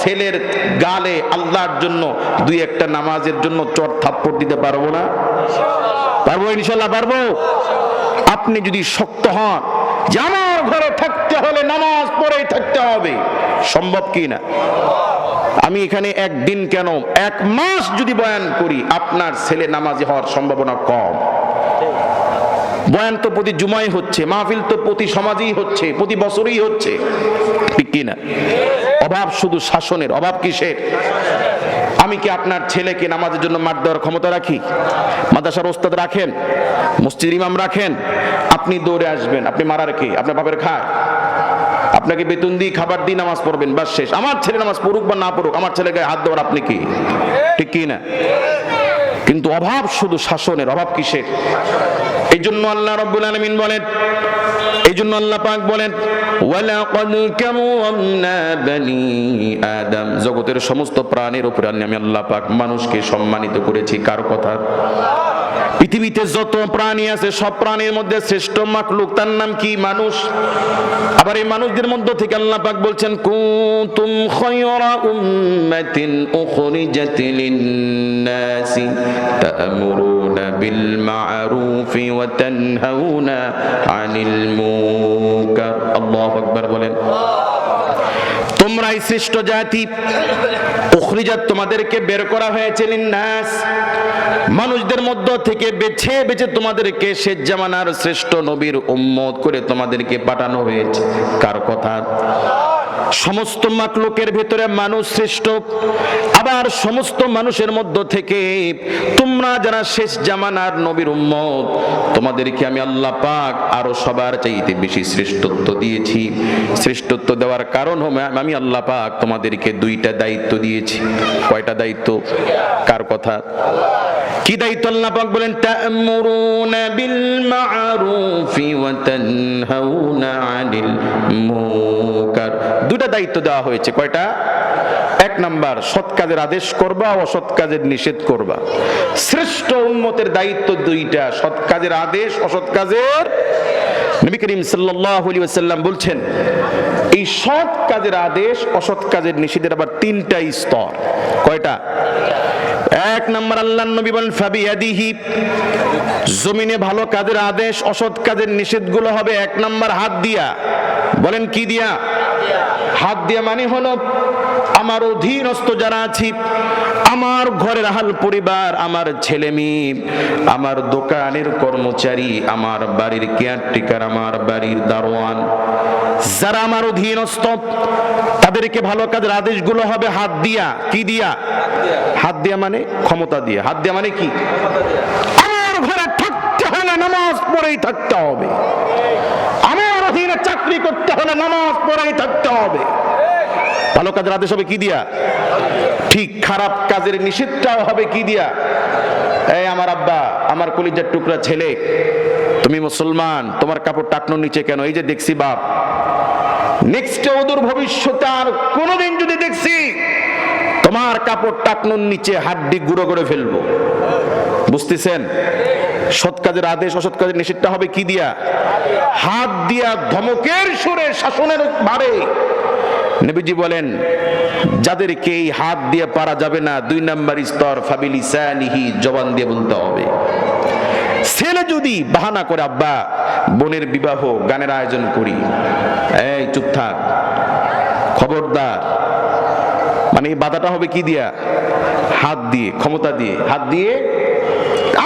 ছেলের গালে আল্লাহর জন্য দুই একটা নামাজের জন্য চট থাপ্পড় দিতে পারবো না? পারবো ইনশাআল্লাহ পারবো। আপনি যদি শক্ত হন যে আমার ঘরে থাকতে হলে নামাজ পড়েই থাকতে হবে, সম্ভব কি না? আমি এখানে একদিন কেন 1 মাস যদি বয়ান করি, আপনার ছেলে নামাজি হওয়ার সম্ভাবনা কম। বয়ান তো প্রতি জুমাই হচ্ছে, মাহফিল তো প্রতি সমাজেই হচ্ছে, প্রতি বছরই হচ্ছে, ঠিক কি না? অভাব শুধু শাসনের। অভাব কিসের? আমি কি আপনার ছেলেকে নামাজের জন্য মার দেওয়ার ক্ষমতা রাখি? মাদ্রাসার ওস্তাদ রাখেন, মসজিদের ইমাম রাখেন, আপনি দৌড়ে আসবেন, আপনি মারার কি? আপনার বাপের খায়? আপনাকে বেতন দিয়ে খাবার দিয়ে নামাজ পড়বেন, বাস শেষ। আমার ছেলে নামাজ পড়ুক বা না পড়ুক, আমার ছেলে গায়ে হাত দেওয়ার আপনি কি? ঠিক কি না? কিন্তু অভাব শুধু শাসনের। অভাব কিসের? এই জন্য আল্লাহ রাব্বুল আলামিন বলেন, এই জন্য আল্লাহ পাক বলেন ওয়ালাকাদ কাররামনা বানি আদম, জগতের সমস্ত প্রাণীর উপরে আমি আল্লাহ পাক মানুষকে সম্মানিত করেছি। কার কথা? পৃথিবীতে যত প্রাণী আছে সব প্রাণীর মধ্যে শ্রেষ্ঠ মাখলুক তার নাম কি? মানুষ। আবার এই মানুষদের মধ্য থেকে আল্লাহ পাক বলছেন কুনতুম খায়রা উম্মাতিন উখরিজাত লিন-নাসি তা'মুরুনা বিল মা'রুফি ওয়া তানহাউনা আনিল মুনকার। আল্লাহু আকবার বলেন। তোমরাই শ্রেষ্ঠ জাতি, উখরিজাত তোমাদেরকে বের করা হয়েছে, লিন-নাস মানুষদের মধ্য থেকে বেছে বেছে তোমাদেরকে শেষ জামানার শ্রেষ্ঠ নবীর উম্মত করে তোমাদেরকে পাঠানো হয়েছে। কার কথা? সমস্ত মাখলুকের ভিতরে মানুষ শ্রেষ্ঠ। আবার সমস্ত মানুষের মধ্য থেকে তোমরা যারা শেষ জামানার নবীর উম্মত, তোমাদেরকে আমি আল্লাহ পাক আরো সবার চাইতে বেশি শ্রেষ্ঠত্ব দিয়েছি। শ্রেষ্ঠত্ব দেওয়ার কারণ হবে আমি আল্লাহ পাক তোমাদেরকে 2টা দায়িত্ব দিয়েছি। কয়টা দায়িত্ব? কার কথা? কি দায়িত্ব? আল্লাহ পাক বলেন তা'মুরুনা বিল মা'রুফি ওয়া তানহাউনা আনিল মুনকার। 2টা দায়িত্ব দেওয়া হয়েছে। কয়টা? 1 নাম্বার, সৎ কাজের আদেশ করবা, অসৎ কাজের নিষেধ করবা। শ্রেষ্ঠ উম্মতের দায়িত্ব 2টা, সৎ কাজের আদেশ, অসৎ কাজের। নবী করিম সাল্লাল্লাহু আলাইহি ওয়াসাল্লাম বলছেন এই সৎ কাজের আদেশ, অসৎ কাজের নিষেধের আবার 3টা স্তর। কয়টা? 1 নাম্বার আল্লাহর নবী বলেন ফাবিয়াদিহি, জমিনে ভালো কাজের আদেশ, অসৎ কাজের নিষেধগুলো হবে 1 নাম্বার হাত দিয়া। বলেন কি দিয়া? হাত দিয়া মানে হলো আমার অধীনস্থ যারা আছি, আমার ঘরের আহাল পরিবার, আমার ছেলে মেয়ে, আমার দোকানের কর্মচারী, আমার বাড়ির কেয়ারটেকার, আমার বাড়ির দারোয়ান, যারা আমার অধীনস্থ, তাদেরকে ভালো কাজের আদেশগুলো হবে হাত দিয়া। কি দিয়া? হাত দিয়া মানে ক্ষমতা দিয়া। হাত দিয়া মানে কি? আমার ঘরে থাকতে হলে নামাজ পড়েই থাকতে হবে, আমার অধীনে চাকরি করতে হলে নামাজ পড়েই থাকতে হবে। ভালো কাজের আদেশ হবে কি দিয়া? ঠিক খারাপ কাজের নিষেধটাও হবে কি দিয়া? এই আমার আব্বা, আমার কলিজার টুকরা ছেলে, তুমি মুসলমান, তোমার কাপড় টাকনোর নিচে কেন? এই যে দেখছি বাপ, নেক্সটে ওদূর ভবিষ্যতে আর কোনোদিন যদি দেখছি তোমার কাপড় টাকনোর নিচে হাড্ডি গুঁড়ো করে ফেলবো। বুঝতেছেন? সৎ কাজের আদেশ, অসৎ কাজের নিষেধটা হবে কি দিয়া? হাত দিয়া, ধমকের সুরে, শাসনের ভারে। নবীজি বলেন যাদেরকে এই হাত দিয়ে পারা যাবে না, 2 নাম্বার স্তর ফাবিলিসানিহি, জবান দিয়ে বলতে হবে। ছেলে যদি বাহানা করে আব্বা বোনের বিবাহ, গানের আয়োজন করি, এই চুপ থাক, খবরদার, মানে এই বাধাটা হবে কি দিয়া? হাত দিয়ে, ক্ষমতা দিয়ে। হাত দিয়ে।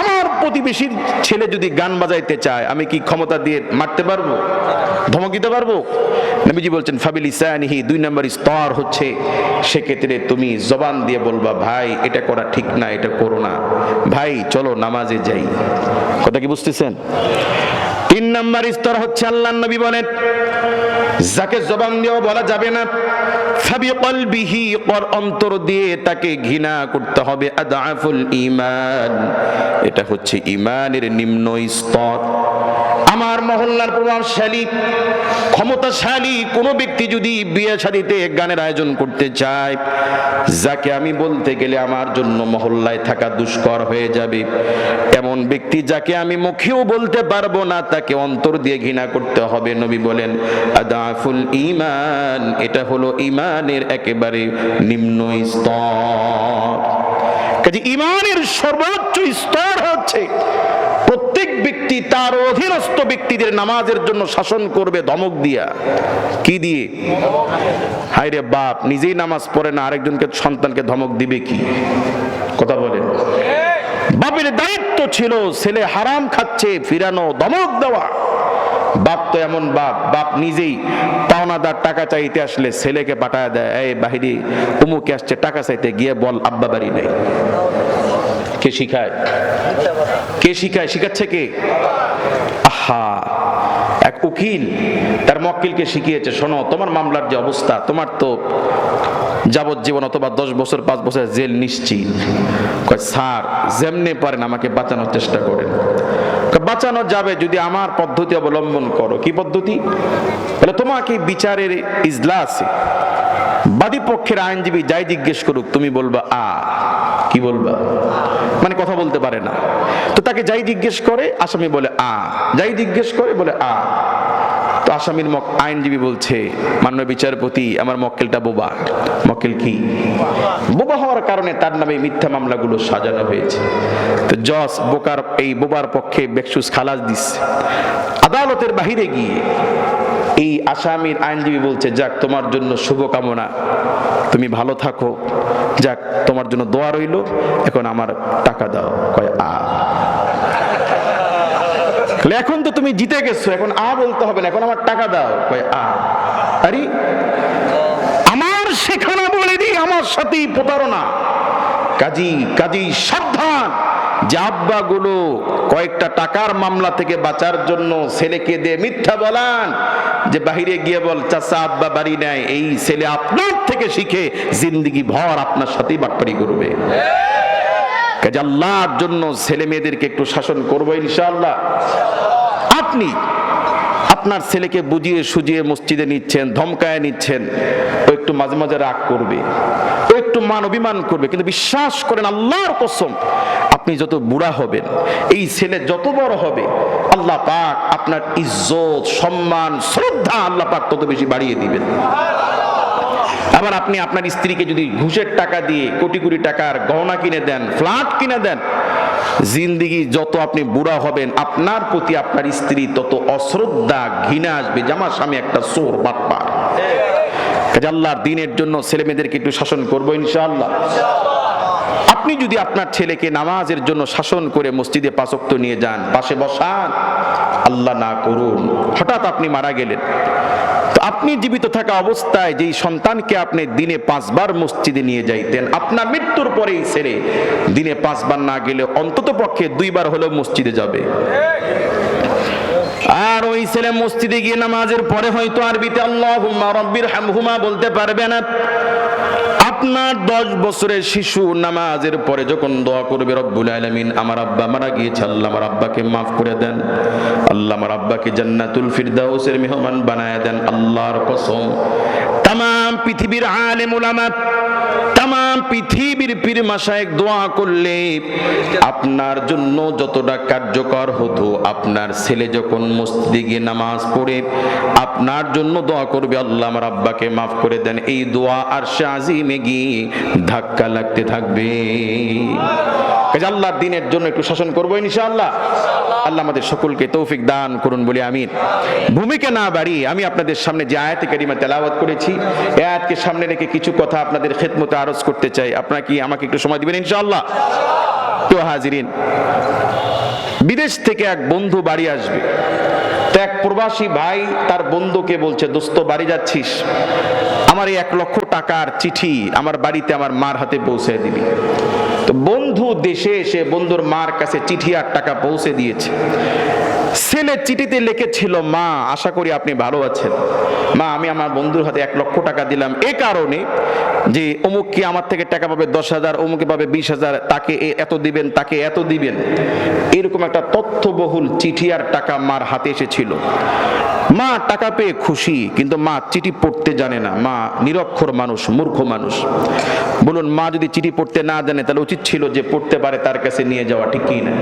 আমার প্রতিবেশীর ছেলে যদি গান বাজাইতে চায়, আমি কি ক্ষমতা দিয়ে মারতে পারবো? ধমক দিতে পারবো? নবীজি বলছেন ফাবিলিসানিহি, 2 নাম্বার স্তর হচ্ছে সেক্ষেত্রে তুমি জবান দিয়ে বলবা ভাই এটা করা ঠিক না, এটা করো না, ভাই চলো নামাজে যাই। কথা কি বুঝতেছেন? 3 নাম্বার স্তর হচ্ছে আল্লাহর নবী বলেন যাকে জবান দিয়েও বলা যাবে না, ফাবিকলবিহি, অন্তর দিয়ে তাকে ঘৃণা করতে হবে। আদাফুল ঈমান, এটা হচ্ছে ঈমানের নিম্ন স্তর। আমার মহল্লার প্রভাবশালী, ক্ষমতাশালী কোন ব্যক্তি যদি বিয়ে শাদীতে গানের আয়োজন করতে চায়, যাকে আমি বলতে গেলে আমার জন্য মহল্লায় থাকা দুষ্কর হয়ে যাবে, এমন ব্যক্তি যাকে আমি মুখেও বলতে পারবো না, তাকে অন্তর দিয়ে ঘৃণা করতে হবে। নবী বলেন আদাফুল ঈমান, এটা হলো ঈমান ইমানের একেবারে নিম্ন স্তর। কাজে ইমানের সর্বোচ্চ স্তর হচ্ছে প্রত্যেক ব্যক্তি তার অধীনস্থ ব্যক্তিদের নামাজের জন্য শাসন করবে ধমক দিয়া। কি দিয়ে? হায়রে বাপ নিজেই নামাজ পড়ে না, আরেকজনকে সন্তানকে ধমক দিবে কি? কথা বলেন। বাপের দায়িত্ব ছিল ছেলে হারাম খাচ্ছে ফিরানো, ধমক দেওয়া। বাপ তো এমন বাপ নিজেই পাওনাদার টাকা চাইতে আসলে ছেলেকে পাঠায় দেয়, এই বাহিরে অমুকে আসছে টাকা চাইতে, গিয়ে বল আব্বা বাড়ি নেই। কে শিখায়? শিখাচ্ছে কে? আহা, এক উকিল তার মক্কেলকে শিখিয়েছে, শোনো তোমার মামলার যে অবস্থা, তোমার তো যাবজ্জীবন অথবা 10 বছর 5 বছর জেল নিশ্চিত। কয় স্যার যেমনে পারেন আমাকে বাঁচানোর চেষ্টা করেন। বাঁচানো যাবে যদি আমার পদ্ধতি অবলম্বন করো। কি পদ্ধতি? বলে তোমাকে বিচারের ইজলাসে বাদী পক্ষের আইনজীবী যাই জিজ্ঞেস করুক তুমি বলবা আ। কি বলবা? মানে কথা বলতে পারে না, তো তাকে যাই জিজ্ঞেস করে আসামি বলে আ, যাই জিজ্ঞেস করে বলে আ। তো আসামির আইনজীবী বলছে মাননীয় বিচারপতি আমার মক্কেলটা বোবা। মক্কেল কি? বোবা হওয়ার কারণে তার নামে মিথ্যা মামলাগুলো সাজানো হয়েছে। তো জজ এই বোবার পক্ষে বেকসুস খালাস দিচ্ছে। আদালতের বাহিরে গিয়ে এই আসামির আইনজীবী বলছে যাক তোমার জন্য শুভকামনা, তুমি ভালো থাকো, যাক তোমার জন্য দোয়া রইল, এখন আমার টাকা দাও। কয় আ। এখন তো তুমি জিতে গেছো, এখন আ বলতে হবে না, এখন আমার টাকা দাও। কয় আ। আরে আমার শেখানো বলে দিই আমার সাথেই প্রতারণা। কাজী সাবধান যে আব্বা গুলো কয়েকটা টাকার মামলা থেকে বাঁচার জন্য ছেলেকে দিয়ে মিথ্যা বলান যে বাহিরে গিয়ে বল চাচা আব্বা বাড়ি নেয়, এই ছেলে আপনার থেকে শিখে জিন্দেগি ভর আপনার সাথেই বাটপারি করবে। কাজে আল্লাহর জন্য ছেলে মেয়েদেরকে একটু শাসন করবো ইনশাআল্লাহ। আপনি আপনার ছেলেকে বুঝিয়ে সুজিয়ে মসজিদে নিচ্ছেন, ধমকায় নিচ্ছেন, ও একটু মাঝে মাঝে রাগ করবে, ও একটু মান অভিমান করবে, কিন্তু বিশ্বাস করেন আল্লাহর কসম আপনি যত বুড়া হবেন, এই ছেলে যত বড় হবে, আল্লাহ পাক আপনার ইজ্জত সম্মান শ্রদ্ধা আল্লাহ পাক তত বেশি বাড়িয়ে দিবেন। আবার আপনি আপনার স্ত্রীকে যদি ঘুষের টাকা দিয়ে কোটি কোটি টাকার গহনা কিনে দেন, ফ্ল্যাট কিনে দেন, জিন্দেগি যত আপনি বুড়া হবেন আপনার প্রতি আপনার স্ত্রী তত অশ্রদ্ধা ঘৃণা আসবে যে আমার স্বামী একটা চোর বাটপার। কাজে আল্লাহর দ্বীনের জন্য ছেলে মেয়েদেরকে একটু শাসন করবো ইনশাআল্লাহ। আপনি যদি আপনার ছেলেকে নামাজের জন্য শাসন করে মসজিদে 5 ওয়াক্ত নিয়ে যান, পাশে বসান, আল্লাহ না করুন হঠাৎ আপনি মারা গেলেন, তো আপনি জীবিত থাকা অবস্থায় যেই সন্তানকে আপনি দিনে 5 বার মসজিদে নিয়ে যাইতেন, আপনার মৃত্যুর পরেই ছেলে দিনে 5 বার না গেলে অন্তত পক্ষে 2 বার হলেও মসজিদে যাবে। আর ওই ছেলে মসজিদে গিয়ে নামাজের পরে হয়তো আরবিতে আল্লাহুম্মা রাব্বির হামহুমা বলতে পারবে না। আপনার 10 বছরের শিশু নামাজের পরে যখন দোয়া করবে রব্বুল আলামিন আমার আব্বা মারা গিয়েছে, আল্লাহ আমার আব্বাকে মাফ করে দেন, আল্লাহ আমার আব্বাকে জান্নাতুল ফিরদাউসের মেহমান বানায় দেন, আল্লাহর কসম তামাম পৃথিবীর আলেম উলামা, তামাম পৃথিবীর পীর মাশায়েখ দোয়া করলে আপনার জন্য যতটা কার্যকর হতো, আপনার ছেলে যখন মসজিদে গিয়ে নামাজ পড়ে আপনার জন্য দোয়া করবে আল্লাহ আমার আব্বাকে মাফ করে দেন, এই দোয়া আরশে আজিমে গিয়ে ধাক্কা লাগতে থাকবে। কাজে আল্লাহর দ্বীনের জন্য একটু শাসন করবো ইনশাআল্লাহ। আল্লাহ আমাদের সকলকে তৌফিক দান করুন বলি আমিন। ভূমিকা না বাড়িয়ে আমি আপনাদের সামনে যে আয়াতে কারিমা তেলাওয়াত করেছি, এই আয়াতকে সামনে রেখে কিছু কথা আপনাদের খেদমতে আরজ করতে চাই। আপনারা কি আমাকে একটু সময় দিবেন ইনশাআল্লাহ? তো হাজিরিন, বিদেশ থেকে এক বন্ধু বাড়ি আসবে, তো এক প্রবাসী ভাই তার বন্ধুকে বলছে দোস্ত বাড়ি যাচ্ছিস, আমার এই 1 লক্ষ টাকার চিঠি আমার বাড়িতে আমার মার হাতে পৌঁছে দিবি। তো বন্ধু দেশে এসে বন্ধুর মার কাছে চিঠি আর টাকা পৌঁছে দিয়েছে। ছেলে চিঠিতে লিখেছিল, মা আশা করি আপনি ভালো আছেন, মা আমি আমার বন্ধুর হাতে 1 লক্ষ টাকা দিলাম এ কারণে যে অমুক কি আমার থেকে টাকা পাবে 10,000, অমুকে পাবে 20,000, তাকে এত দিবেন, তাকে এত দিবেন, এরকম একটা তথ্যবহুল চিঠি আর টাকা মার হাতে এসেছিল। মা টাকা পেয়ে খুশি, কিন্তু মা চিঠি পড়তে জানে না, মা নিরক্ষর মানুষ, মূর্খ মানুষ। বলুন, মা যদি চিঠি পড়তে না জানে তাহলে উচিত ছিল যে পড়তে পারে তার কাছে নিয়ে যাওয়া, ঠিক কি না?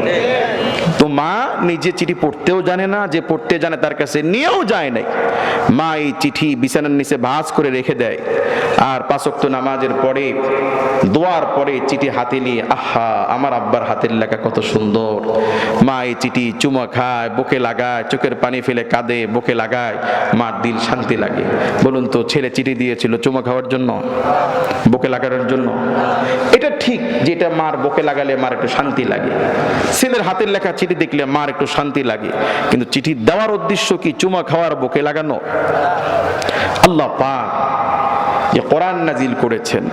তো মা নিজে চিঠি পড়তে পড়তেও জানে না, যে পড়তে জানে তার কাছে নিয়েও যায় নাই। মা এই চিঠি বিছানার নিচে ভাঁজ করে রেখে দেয়, আর 5 ওয়াক্ত নামাজের পরে দোয়ার পরে চিঠি হাতে নিয়ে, আহা আমার আব্বার হাতের লেখা কত সুন্দর। মা এই চিঠি চুমা খায়, বুকে লাগায়, চোখের পানি ফেলে কাঁদে, বুকে লাগায়, মার দিল শান্তি লাগে। বলুন তো, ছেলে চিঠি দিয়েছিল চুমা খাওয়ার জন্য, বুকে লাগানোর জন্য? এটা ঠিক যে এটা মার বুকে লাগালে মার একটু শান্তি লাগে, ছেলের হাতের লেখা চিঠি দেখলে মার একটু শান্তি লাগে, কিন্তু চিঠি দেওয়ার উদ্দেশ্য কি চুমা খাওয়ার, বুকে লাগানো? আল্লাহ পাক যে কোরআন নাজিল করেছেন,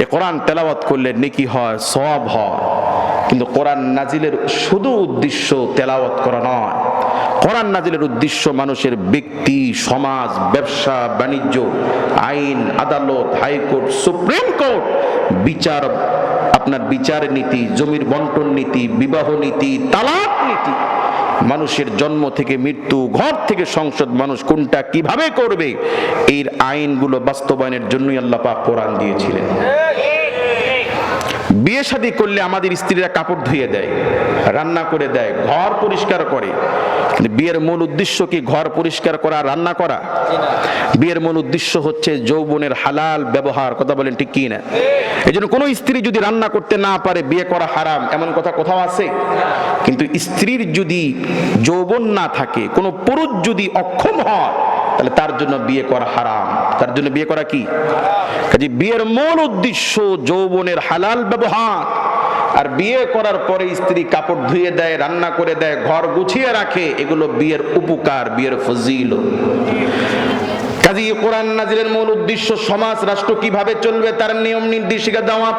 এই কোরআন তেলাওয়াত করলে নেকি হয়, সওয়াব হয়, কিন্তু কোরআন নাজিলের শুধু উদ্দেশ্য তেলাওয়াত করা নয়। কোরআন নাজিলের উদ্দেশ্য মানুষের ব্যক্তি, সমাজ, ব্যবসা বাণিজ্য, আইন, আদালত, হাইকোর্ট, সুপ্রিম কোর্ট, বিচার, আপনার বিচার নীতি, জমির বন্টন নীতি, বিবাহ নীতি, তালাক নীতি, মানুষের জন্ম থেকে মৃত্যু, ঘর থেকে সংসদ, মানুষ কোনটা কিভাবে করবে, এই আইনগুলো বাস্তবায়নের জন্যই আল্লাহ পাক কোরআন দিয়েছিলেন। বিয়ে শাদী করলে আমাদের স্ত্রীরা কাপড় ধুয়ে দেয়, রান্না করে দেয়, ঘর পরিষ্কার করে, কিন্তু বিয়ের মূল উদ্দেশ্য কি ঘর পরিষ্কার করা, রান্না করা? বিয়ের মূল উদ্দেশ্য হচ্ছে যৌবনের হালাল ব্যবহার। কথা বলেন ঠিক কি না? এই জন্য কোনো স্ত্রী যদি রান্না করতে না পারে বিয়ে করা হারাম, এমন কথা কোথাও আছে? কিন্তু স্ত্রীর যদি যৌবন না থাকে, কোনো পুরুষ যদি অক্ষম হয়, তাহলে তার জন্য বিয়ে করা হারাম। তার জন্য বিয়ে করা কি? কাজে বিয়ের মূল উদ্দেশ্য যৌবনের হালাল ব্যবহার। আর বিয়ে করার পরে স্ত্রী কাপড় ধুয়ে দেয়, রান্না করে দেয়, ঘর গুছিয়ে রাখে, এগুলো বিয়ের উপকার, বিয়ের ফজিলত। কাজে কোরআন নাজিলের মূল উদ্দেশ্য সমাজ, রাষ্ট্র কিভাবে চলবে তার নিয়ম নির্দেশিকা দেওয়া।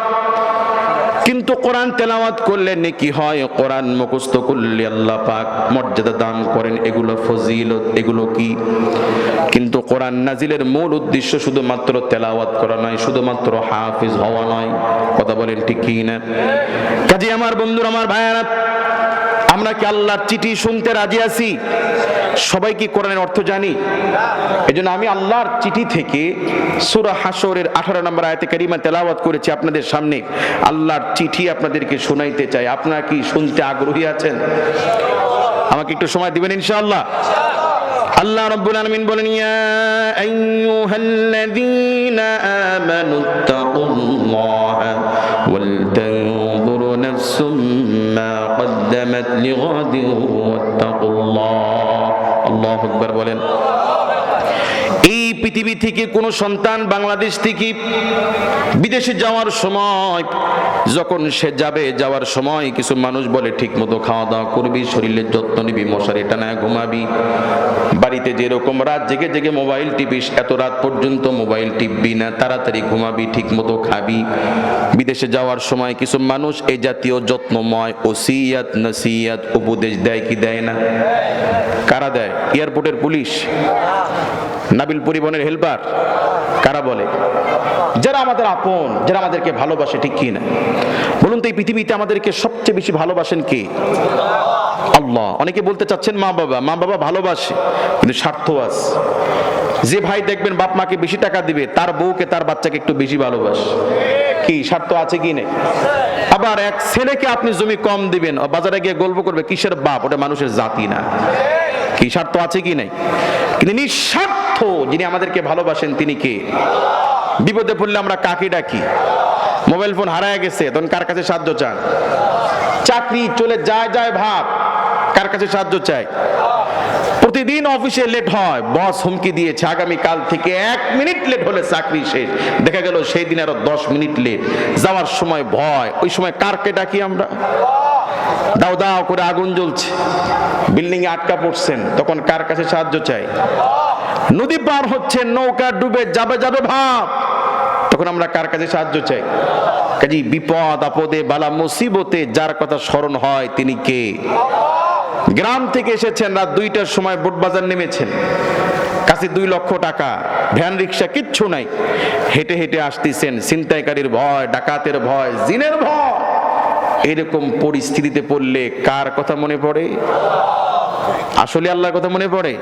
কিন্তু কোরআন তেলাওয়াত করলে নেকি হয়, কোরআন মুখস্থ করলে আল্লাহ পাক মর্যাদা দান করেন, এগুলো ফজিলত, এগুলো কি? কিন্তু কোরআন নাজিলের মূল উদ্দেশ্য শুধুমাত্র তেলাওয়াত করা নয়, শুধুমাত্র হাফিজ হওয়া নয়। কথা বলেন ঠিক কি না? কাজে আমার বন্ধুরা, আমার ভাইয়ারা, আমরা কি আল্লাহর চিঠি শুনতে রাজি আছি? সবাই কি কোরআনের অর্থ জানি? এজন্য আমি আল্লাহর চিঠি থেকে সূরা হাশরের 18 নম্বর আয়াতে কারিমা তেলাওয়াত করেছি আপনাদের সামনে। আল্লাহর চিঠি আপনাদেরকে শোনাইতে চাই। আপনারা কি শুনতে আগ্রহী আছেন? আমাকে একটু সময় দিবেন ইনশাআল্লাহ। আল্লাহ রাব্বুল আলামিন বলেন, ইয়া আইয়ুহাল্লাযীনা আমানুত্তাকুল্লাহা ওয়াল তানজুরু নাফসুম মা কদ্দামাত লিগাদিন ওয়াত্তাকুল্লাহ। আল্লাহু আকবার বলেন। এই পৃথিবী থেকে কোন সন্তান বাংলাদেশ থেকে বিদেশে যাওয়ার সময়, যখন সে যাবে, যাওয়ার সময় কিছু মানুষ বলে ঠিক মতো খাওয়া দাওয়া করবি, শরীরের যত্ন নিবি, মশারি টানায় ঘুমাবি, বাড়িতে যেরকম রাত জেগে জেগে মোবাইল টিপিস, এত রাত পর্যন্ত মোবাইল টিপবি না, তাড়াতাড়ি ঘুমাবি, ঠিক মতো খাবি। বিদেশে যাওয়ার সময় কিছু মানুষ এই জাতীয় যত্নময় ওসিয়াত নসিয়াত উপদেশ দেয় কি দেয় না? কারা দেয়? এয়ারপোর্টের পুলিশ, নাবিল পরিবহনের হেল্পার, কারা বলে? যারা আমাদের আপন, যারা আমাদেরকে ভালোবাসে, ঠিক কি না? বলুন তো, এই পৃথিবীতে আমাদেরকে সবচেয়ে বেশি ভালোবাসেন কে? আল্লাহ। অনেকে বলতে চাচ্ছেন মা বাবা, মা বাবা ভালোবাসে, কিন্তু স্বার্থ আছে। যে ভাই দেখবেন বাপ মাকে বেশি টাকা দিবে, তার বউকে, তার বাচ্চাকে একটু বেশি ভালোবাসে। কি স্বার্থ আছে কি নেই? আবার এক ছেলেকে আপনি জমি কম দিবেন, বাজারে গিয়ে গল্প করবে কিসের বাপ, ওটা মানুষের জাতি না। কি স্বার্থ আছে কি নেই? কিন্তু নিঃস্বার্থ যিনি আমাদেরকে ভালোবাসেন তিনি কে? বিপদে পড়লে আমরা কাকে ডাকি? মোবাইল ফোন হারায় গেছে, তখন কার কাছে সাহায্য চান? চাকরি চলে যায় যায় ভাব, কার কাছে সাহায্য চাই? প্রতিদিন অফিসে লেট হয়, বস হুমকি দিয়েছে আগামী কাল থেকে 1 মিনিট লেট হলে চাকরি শেষ। দেখা গেল সেই দিন আরো 10 মিনিট লেট। যাওয়ার সময় ভয়, ওই সময় কারকে ডাকি আমরা? দাও দাও করে আগুন জ্বলছে, বিল্ডিং এ আটকা পড়ছেন, তখন কার কাছে সাহায্য চাই? নদী পার হচ্ছে, নৌকা ডুবে যাবে যাবে ভাব, তখন আমরা কার কাছে সাহায্য চাই? কাজী বিপদ আপদে বালা মুসিবতে যার কথা স্মরণ হয় তিনি কে? গ্রাম থেকে এসেছেন, রাত 2টার সময় বোটবাজার নেমেছেন, কাছে 2 লক্ষ টাকা, ভ্যান রিক্সা কিচ্ছু নাই, হেঁটে হেঁটে আসতেছেন, ছিনতাইকারীর ভয়, ডাকাতের ভয়, জিনের ভয়। এরকম পরিস্থিতিতে পড়লে কার কথা মনে পড়ে? আসলে আল্লাহর কথা মনে পড়ে।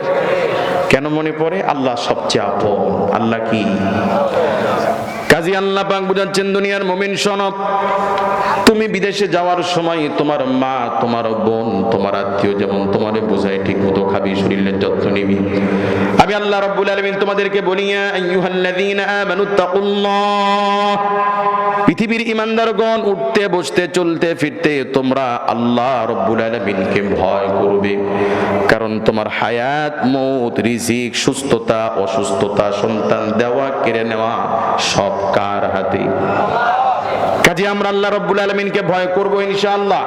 কেন মনে পড়ে? আল্লাহ সবচেয়ে আপন। আল্লাহ কি? কাজী আল্লাহ পাক বুঝাচ্ছেন দুনিয়ার মুমিন শোনো, তুমি বিদেশে যাওয়ার সময় তোমার মা, তোমার বোন, তোমার আত্মীয় যেমন তোমারে বোঝায় ঠিক মতো খাবি, শরীরের যত্ন নিবি। আমি আল্লাহ রাব্বুল আলামিন তোমাদেরকে বলি, ইয়া আইয়ুহাল্লাযীনা আমানুত্তাকুল্লাহ, পৃথিবীর ঈমানদারগণ উঠতে বসতে চলতে ফিরতে তোমরা আল্লাহ রাব্বুল আলামিনকে ভয় করবে। কারণ তোমার হায়াত, মওত, রিজিক, সুস্থতা, অসুস্থতা, সন্তান দেওয়া, কেড়ে নেওয়া সব কার হাতে? কাজে আমরা আল্লাহ রাব্বুল আলামিনকে ভয় করব ইনশাআল্লাহ।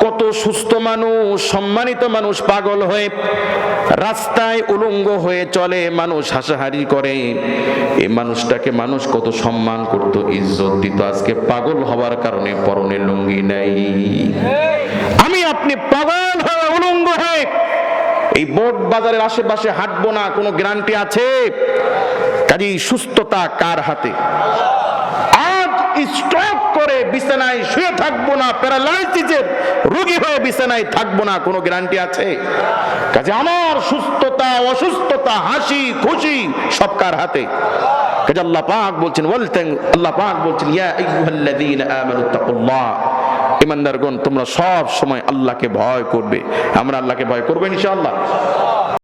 কত সুস্থ মানুষ, সম্মানিত মানুষ পাগল হয়ে রাস্তায় উলঙ্গ হয়ে চলে, মানুষ হাসাহারি করে, এই মানুষটাকে মানুষ কত সম্মান করত, ইজ্জত দিত। আজকে পাগল হওয়ার কারণে পরনে লুঙ্গি নাই। আমি আপনি পাগল হয়ে উলঙ্গ হয়ে এই বোট বাজারের আশেপাশে হাঁটবো না, কোনো গ্যারান্টি আছে? কাজেই সুস্থতা কার হাতে? স্ট্রোক করে বিছানায় শুয়ে থাকবো না, প্যারালাইসিসের রোগী হয়ে বিছানায় থাকবো না, কোনো গ্যারান্টি আছে? কাজে আমার সুস্থতা, অসুস্থতা, হাসি খুশি সব কার হাতে? কাজে আল্লাহ পাক বলছেন, আল্লাহ পাক বলছেন, ইয়া আইয়ুহাল্লাযীনা আমানুত্তাকুল্লাহ, ঈমানদারগণ তোমরা সব সময় আল্লাহকে ভয় করবে। আমরা আল্লাহকে ভয় করব ইনশাআল্লাহ।